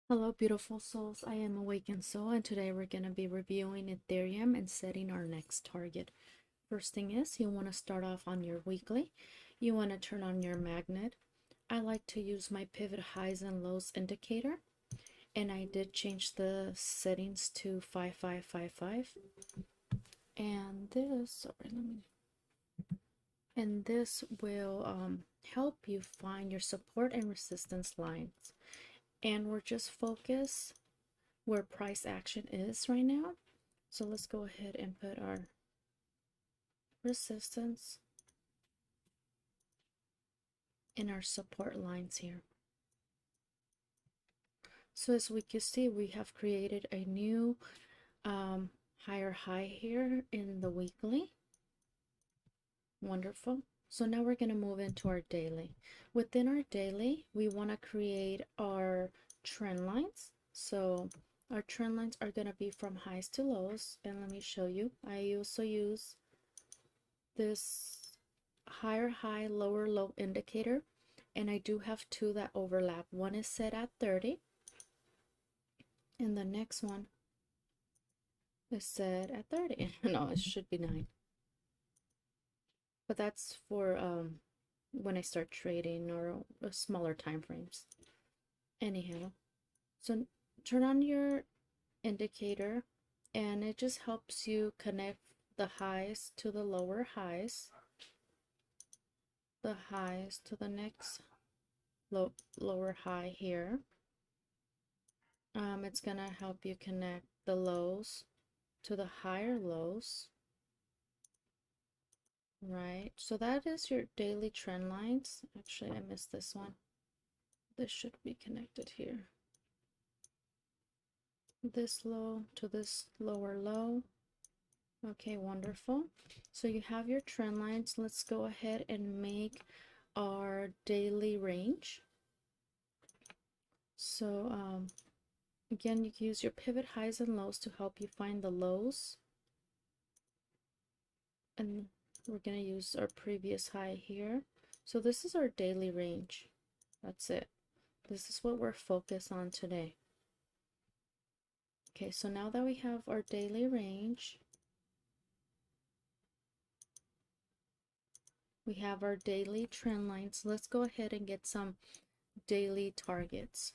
Hello, beautiful souls. I am Awakened Soul, and today we're going to be reviewing Ethereum and setting our next target. First thing is, you want to start off on your weekly. You want to turn on your magnet. I like to use my pivot highs and lows indicator, and I did change the settings to 5555. And this will help you find your support and resistance lines. And we're just focused where price action is right now. So let's go ahead and put our resistance in our support lines here. So as we can see, we have created a new higher high here in the weekly. Wonderful. So now we're going to move into our daily. Within our daily, we want to create our trend lines. So our trend lines are going to be from highs to lows. And let me show you. I also use this higher high, lower low indicator. And I do have two that overlap. One is set at 30. And the next one is set at 30. No, it should be 9. But that's for when I start trading or smaller time frames. Anyhow, so turn on your indicator and it just helps you connect the highs to the lower highs, the highs to the next lower high here. It's gonna help you connect the lows to the higher lows. Right, so that is your daily trend lines. Actually, I missed this one. This should be connected here. This low to this lower low. Okay, wonderful. So you have your trend lines. Let's go ahead and make our daily range. So again, you can use your pivot highs and lows to help you find the lows. And we're going to use our previous high here. So this is our daily range. That's it. This is what we're focused on today. Okay, so now that we have our daily range, we have our daily trend lines. Let's go ahead and get some daily targets.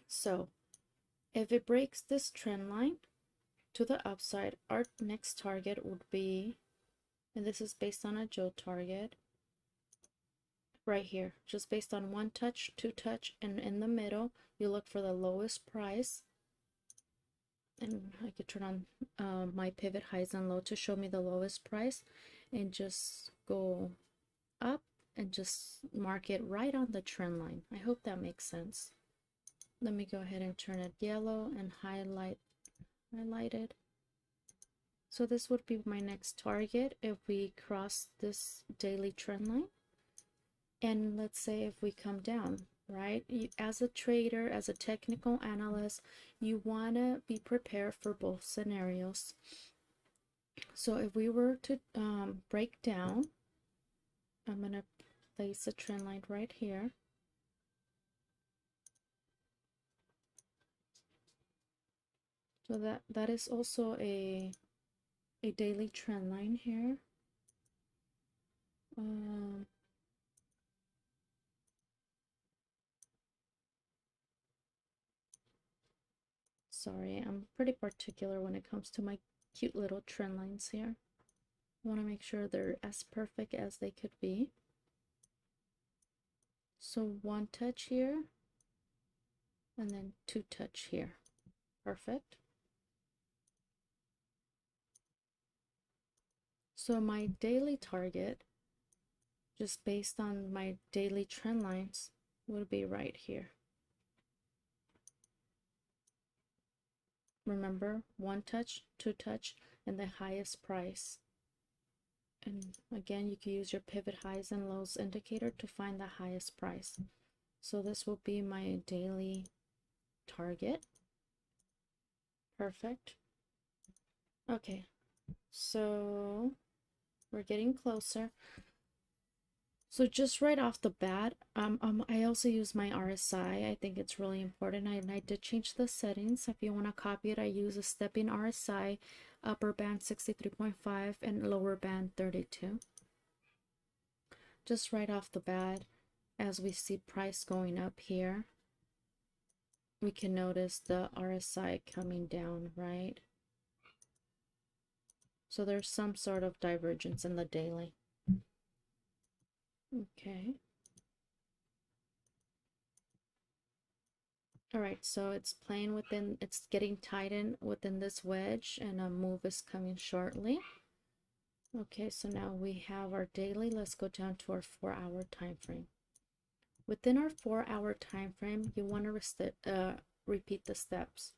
So if it breaks this trend line to the upside, our next target would be, and this is based on a Joe target, right here, just based on one touch, two touch, and in the middle, you look for the lowest price. And I could turn on my pivot highs and low to show me the lowest price and just go up and just mark it right on the trend line. I hope that makes sense. Let me go ahead and turn it yellow and highlight it. So this would be my next target if we cross this daily trend line. And let's say if we come down, right? As a trader, as a technical analyst, you want to be prepared for both scenarios. So if we were to break down, I'm going to place a trend line right here. So that is also a daily trend line here. Sorry, I'm pretty particular when it comes to my cute little trend lines here. I want to make sure they're as perfect as they could be. So one touch here and then two touch here. Perfect. So my daily target, just based on my daily trend lines, would be right here. Remember, one touch, two touch, and the highest price. And again, you can use your pivot highs and lows indicator to find the highest price. So this will be my daily target. Perfect. Okay, so we're getting closer. So just right off the bat, I also use my RSI. I think it's really important. And I did change the settings. If you want to copy it, I use a stepping RSI, upper band 63.5 and lower band 32. Just right off the bat, as we see price going up here, we can notice the RSI coming down, right? So there's some sort of divergence in the daily. Okay. All right, so it's playing within, it's getting tightened within this wedge, and a move is coming shortly. Okay, so now we have our daily. Let's go down to our 4-hour time frame. Within our 4-hour time frame, you want to repeat the steps.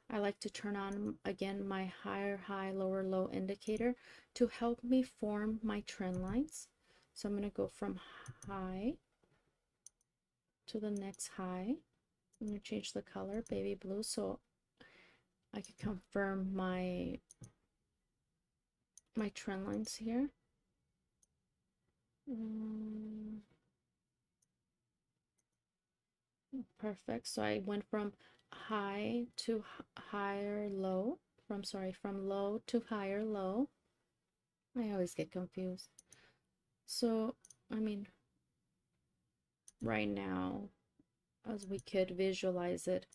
I like to turn on again my higher high, lower low indicator to help me form my trend lines. So I'm going to go from high to the next high. I'm going to change the color, baby blue, so I can confirm my trend lines here. Perfect. So I went from high to higher low. From low to higher low. I always get confused. So, I mean, right now, as we could visualize it,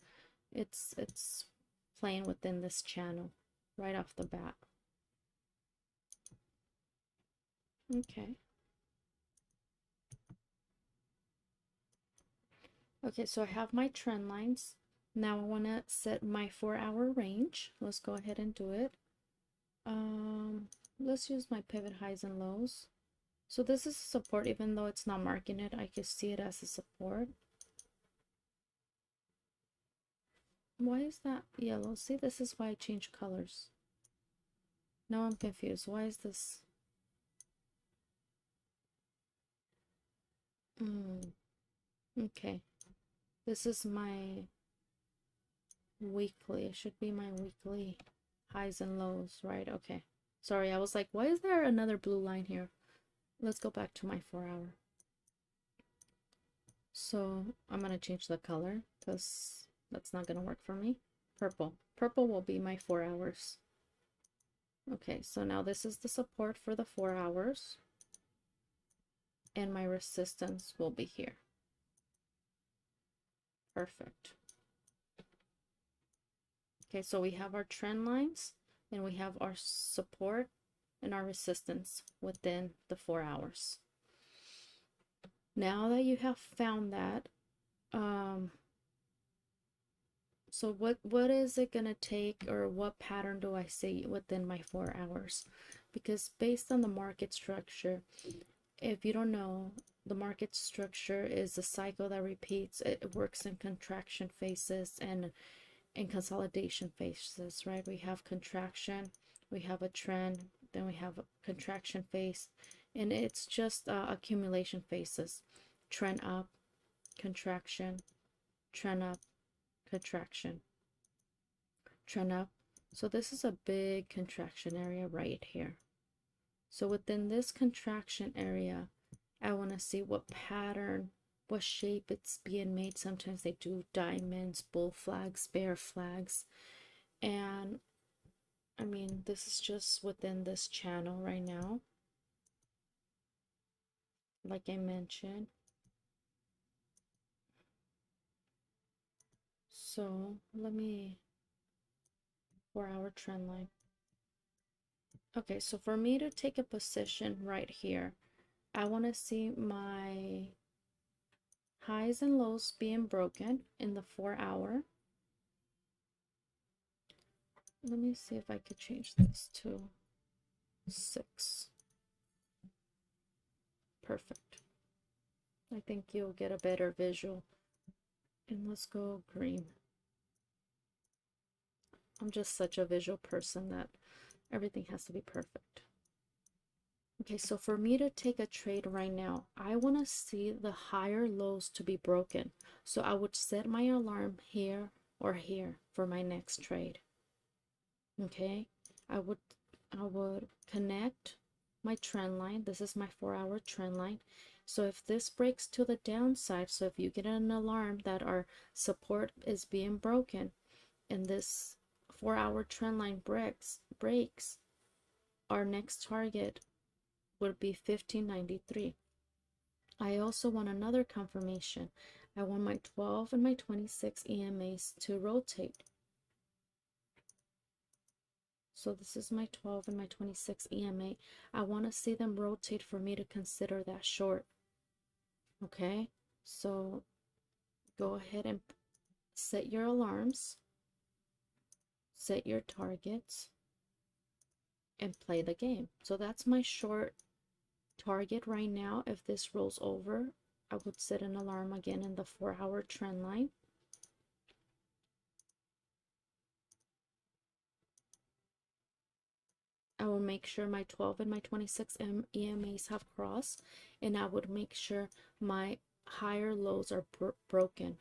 it's playing within this channel right off the bat. Okay. Okay, so I have my trend lines. Now I want to set my 4-hour range. Let's go ahead and do it. Let's use my pivot highs and lows. So this is support, even though it's not marking it, I can see it as a support. Why is that yellow? See, this is why I change colors. Now I'm confused. Why is this? Okay. This is my weekly. It should be my weekly highs and lows, right? Okay. Sorry, I was like, why is there another blue line here? Let's go back to my 4-hour. So I'm going to change the color because that's not going to work for me. Purple. Purple will be my 4 hours. Okay, so now this is the support for the 4 hours. And my resistance will be here. Perfect. Okay, so we have our trend lines and we have our support and our resistance within the 4 hours. Now that you have found that, so what is it gonna take, or what pattern do I see within my 4 hours? Because based on the market structure, if you don't know, the market structure is a cycle that repeats. It works in contraction phases and in consolidation phases, right? We have contraction, we have a trend, then we have a contraction phase, and it's just accumulation phases. Trend up, contraction, trend up, contraction, trend up. So this is a big contraction area right here. So within this contraction area, I want to see what pattern, what shape it's being made. Sometimes they do diamonds, bull flags, bear flags. And I mean, this is just within this channel right now. Like I mentioned. So let me, 4-hour trend line. Okay, so for me to take a position right here, I want to see my highs and lows being broken in the 4-hour. Let me see if I could change this to 6. Perfect. I think you'll get a better visual. And let's go green. I'm just such a visual person that everything has to be perfect. Okay, so for me to take a trade right now, I want to see the higher lows to be broken. So I would set my alarm here or here for my next trade. Okay, I would connect my trend line. This is my 4-hour trend line, So if this breaks to the downside, so if you get an alarm that our support is being broken and this 4-hour trend line breaks, our next target would be 1593. I also want another confirmation. I want my 12 and my 26 EMAs to rotate. So this is my 12 and my 26 EMA. I want to see them rotate for me to consider that short. Okay, so go ahead and set your alarms, set your targets, and play the game. So that's my short target right now. If this rolls over, I would set an alarm again in the 4-hour trend line. I will make sure my 12 and my 26 EMAs have crossed, and I would make sure my higher lows are broken.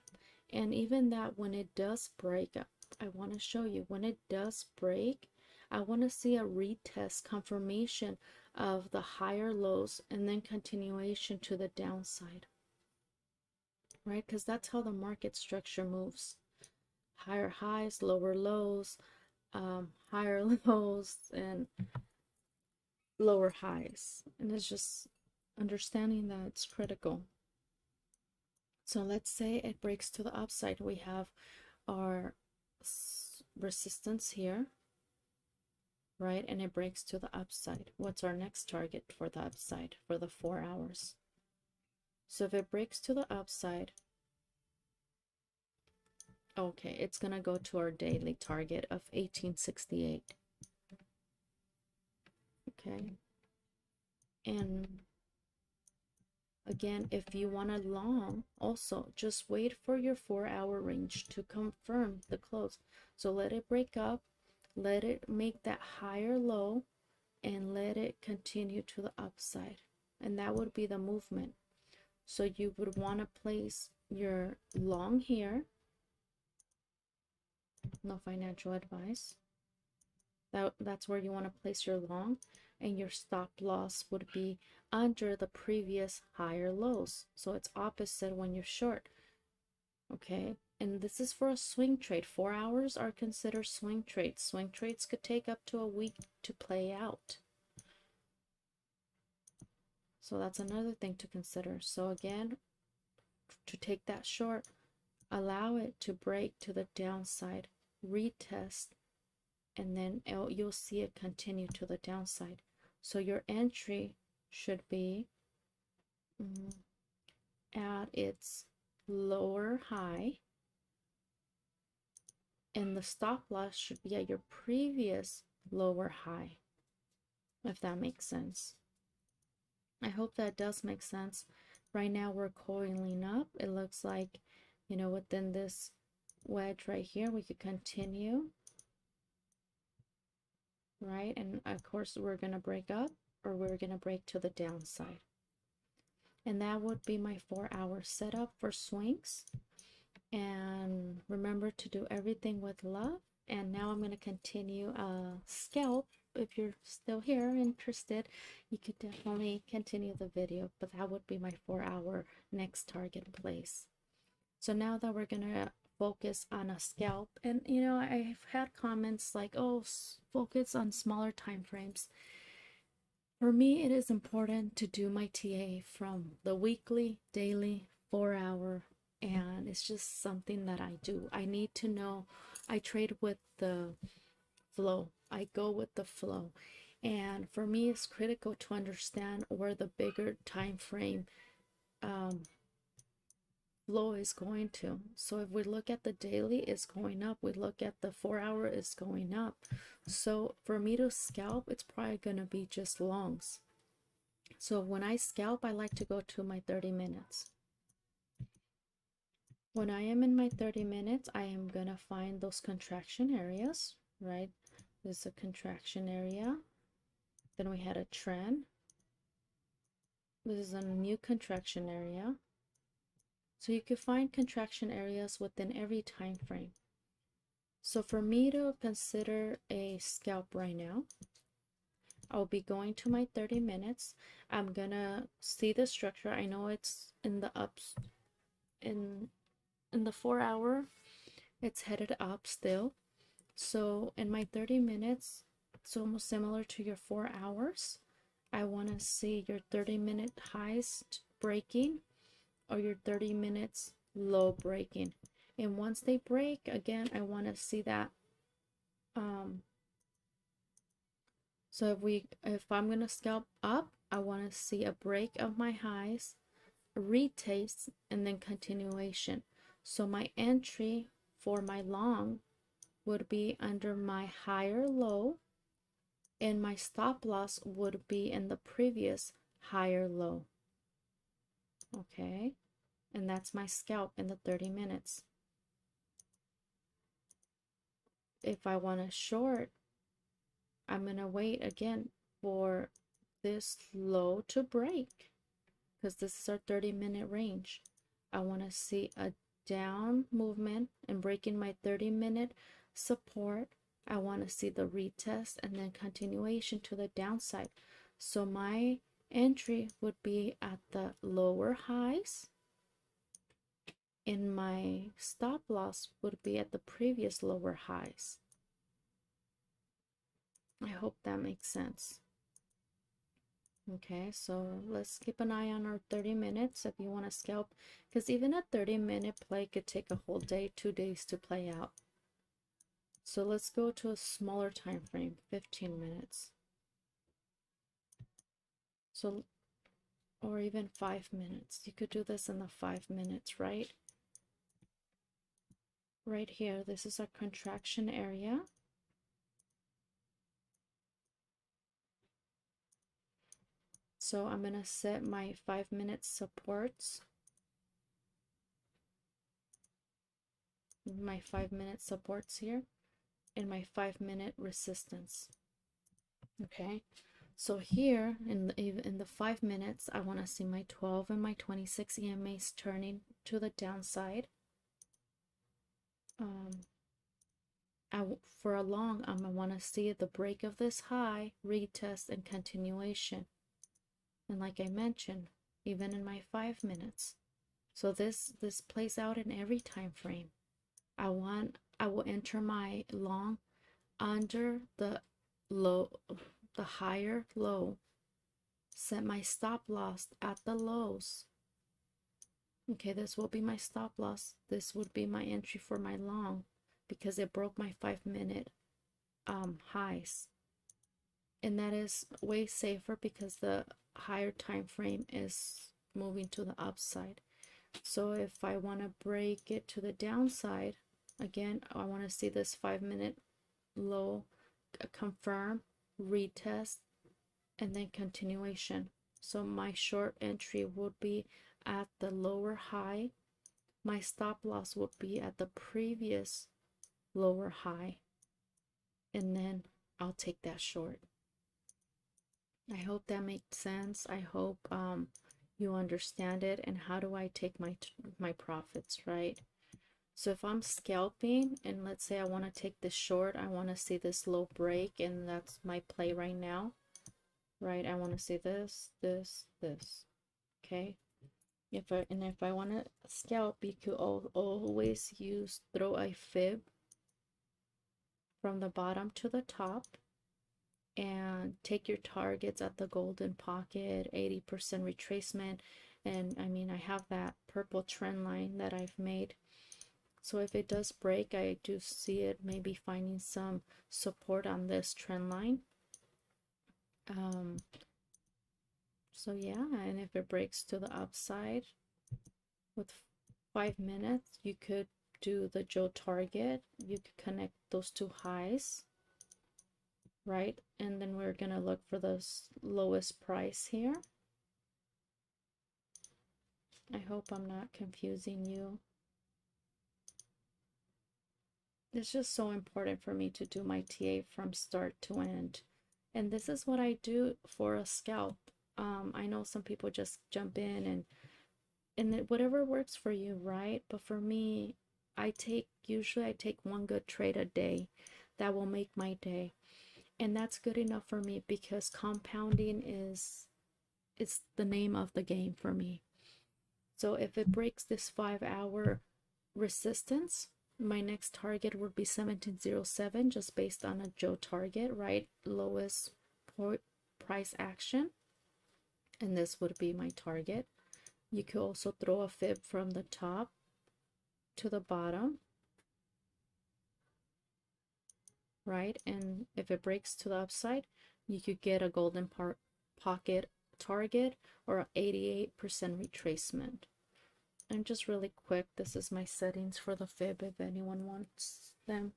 And even that, when it does break, I want to show you, when it does break, I want to see a retest confirmation of the higher lows and then continuation to the downside, right? Because that's how the market structure moves. Higher highs, lower lows, higher lows, and lower highs. And it's just understanding that it's critical. So let's say it breaks to the upside. We have our resistance here, right? And it breaks to the upside. What's our next target for the upside for the 4 hours? So if it breaks to the upside, okay, it's gonna go to our daily target of 1868. Okay, and again, if you want a long, also just wait for your 4-hour range to confirm the close. So let it break up, let it make that higher low, and let it continue to the upside. And that would be the movement. So you would want to place your long here. No financial advice. That's where you want to place your long, and your stop loss would be under the previous higher lows. So it's opposite when you're short. Okay, and this is for a swing trade. 4 hours are considered swing trades. Swing trades could take up to a week to play out. So that's another thing to consider. So again, to take that short, allow it to break to the downside, retest, and then you'll see it continue to the downside. So your entry should be at its lower high, and the stop loss should be at your previous lower high, if that makes sense. I hope that does make sense. Right now we're coiling up. It looks like, you know, within this wedge right here, we could continue, right? And of course we're going to break up, or we're going to break to the downside. And that would be my 4-hour setup for swings. And remember to do everything with love. And now I'm going to continue scalp. If you're still here interested, you could definitely continue the video, but that would be my 4-hour next target place. So now that we're going to focus on a scalp, and you know, I've had comments like, oh, focus on smaller time frames. For me, it is important to do my TA from the weekly, daily, 4-hour, and it's just something that I do. I need to know. I trade with the flow. I go with the flow. And for me, it's critical to understand where the bigger time frame flow is going to. So if we look at the daily, it's going up. We look at the 4-hour, it's going up. So for me to scalp, it's probably going to be just longs. So when I scalp, I like to go to my 30 minutes. When I am in my 30 minutes, I am going to find those contraction areas, right? This is a contraction area. Then we had a trend. This is a new contraction area. So you can find contraction areas within every time frame. So for me to consider a scalp right now, I'll be going to my 30 minutes. I'm gonna see the structure. I know it's in the ups in the 4 hour, it's headed up still. So in my 30 minutes, it's almost similar to your 4 hours. I want to see your 30-minute highs breaking or your 30 minutes low breaking. And once they break again, I want to see that so if I'm gonna scalp up, I want to see a break of my highs, a retest, and then continuation. So my entry for my long would be under my higher low, and my stop loss would be in the previous higher low. Okay, and that's my scalp in the 30 minutes. If I want to short, I'm gonna wait again for this low to break, because this is our 30-minute range. I want to see a down movement and breaking my 30-minute support. I want to see the retest and then continuation to the downside. So my entry would be at the lower highs, and my stop loss would be at the previous lower highs. I hope that makes sense. Okay, so let's keep an eye on our 30 minutes if you want to scalp, because even a 30-minute play could take a whole day, 2 days to play out. So let's go to a smaller time frame, 15 minutes. So, or even 5 minutes. You could do this in the 5 minutes, right? Right here, this is a contraction area. So I'm gonna set my 5-minute supports. My 5-minute supports here, and my 5-minute resistance. Okay, so here in the 5 minutes, I want to see my 12 and my 26 EMAs turning to the downside. For a long, I want to see the break of this high, retest, and continuation. And like I mentioned, even in my 5 minutes. So this plays out in every time frame. I will enter my long under the low, the higher low, set my stop loss at the lows. Okay, this will be my stop loss. This would be my entry for my long, because it broke my 5-minute highs, and that is way safer because the higher time frame is moving to the upside. So if I want to break it to the downside again, I want to see this 5-minute low confirm, retest, and then continuation. So my short entry would be at the lower high. My stop loss would be at the previous lower high, and then I'll take that short. I hope that makes sense. I hope you understand it. And how do I take my profits, right? So if I'm scalping, and let's say I want to take this short, I want to see this low break, and that's my play right now, right? I want to see this, this, this. Okay. If I want to scalp, you could always throw a fib from the bottom to the top, and take your targets at the golden pocket, 80% retracement. And I mean, I have that purple trend line that I've made. So if it does break, I do see it maybe finding some support on this trend line. So yeah, and if it breaks to the upside with 5 minutes, you could do the Joe target. You could connect those two highs, right? And then we're gonna look for the lowest price here. I hope I'm not confusing you. It's just so important for me to do my TA from start to end. And this is what I do for a scalp. I know some people just jump in and whatever works for you, right? But for me, usually I take one good trade a day that will make my day. And that's good enough for me because compounding is the name of the game for me. So if it breaks this 5-hour resistance, my next target would be 1707, just based on a Joe target, right? Lowest price action. And this would be my target. You could also throw a fib from the top to the bottom, right? And if it breaks to the upside, you could get a golden pocket target or 88% retracement. And just really quick, this is my settings for the fib if anyone wants them.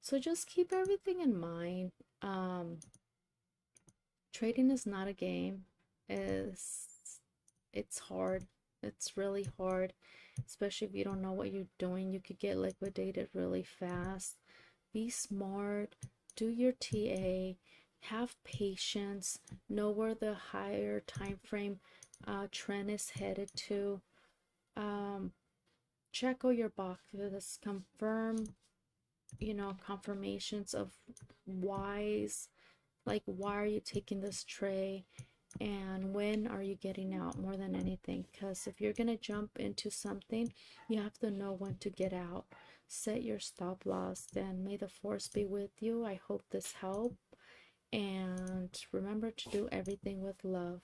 So just keep everything in mind. Trading is not a game. It's hard. It's really hard, especially if you don't know what you're doing. You could get liquidated really fast. Be smart, do your TA, have patience, know where the higher time frame trend is headed to. Check all your boxes, confirm, confirmations of whys, like why are you taking this trade and when are you getting out, more than anything. Because if you're gonna jump into something, you have to know when to get out. Set your stop loss. Then may the force be with you. I hope this helped, and remember to do everything with love.